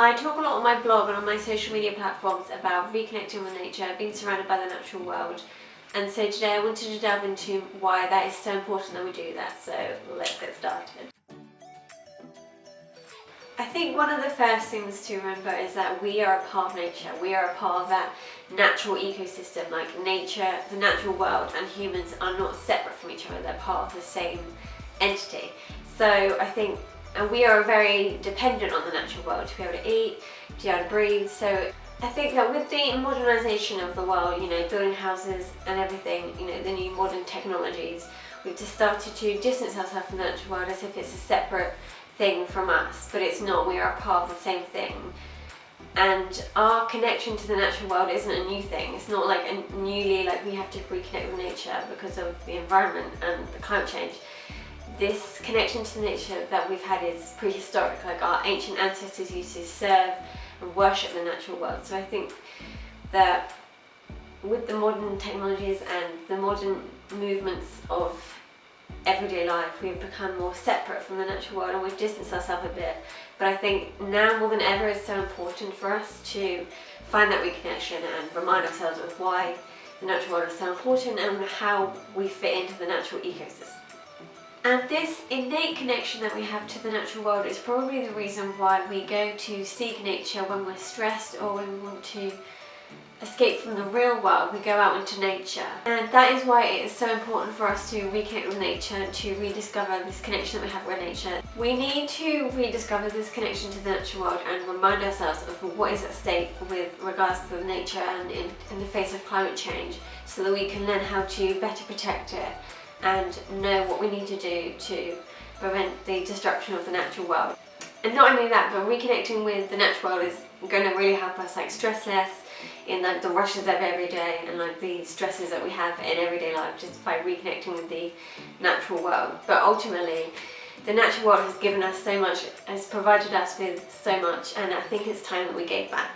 I talk a lot on my blog and on my social media platforms about reconnecting with nature, being surrounded by the natural world. And so today I wanted to delve into why that is so important that we do that. So let's get started. I think one of the first things to remember is that we are a part of nature. We are a part of that natural ecosystem. Like nature, the natural world and humans are not separate from each other. They're part of the same entity. So I think, and we are very dependent on the natural world to be able to eat, to be able to breathe. So I think that with the modernisation of the world, building houses and everything, the new modern technologies, we've just started to distance ourselves from the natural world as if it's a separate thing from us, but it's not. We are a part of the same thing, and our connection to the natural world isn't a new thing. It's not like we have to reconnect with nature because of the environment and the climate change. This connection to nature that we've had is prehistoric. Like our ancient ancestors used to serve and worship the natural world. So I think that with the modern technologies and the modern movements of everyday life, we've become more separate from the natural world and we've distanced ourselves a bit. But I think now more than ever it's so important for us to find that reconnection and remind ourselves of why the natural world is so important and how we fit into the natural ecosystem. And this innate connection that we have to the natural world is probably the reason why we go to seek nature when we're stressed or when we want to escape from the real world. We go out into nature, and that is why it is so important for us to reconnect with nature, to rediscover this connection that we have with nature. We need to rediscover this connection to the natural world and remind ourselves of what is at stake with regards to nature and in the face of climate change, so that we can learn how to better protect it and know what we need to do to prevent the destruction of the natural world. And not only that, but reconnecting with the natural world is going to really help us stress less in the rushes of every day and the stresses that we have in everyday life, just by reconnecting with the natural world. But ultimately, the natural world has given us so much, has provided us with so much, and I think it's time that we gave back.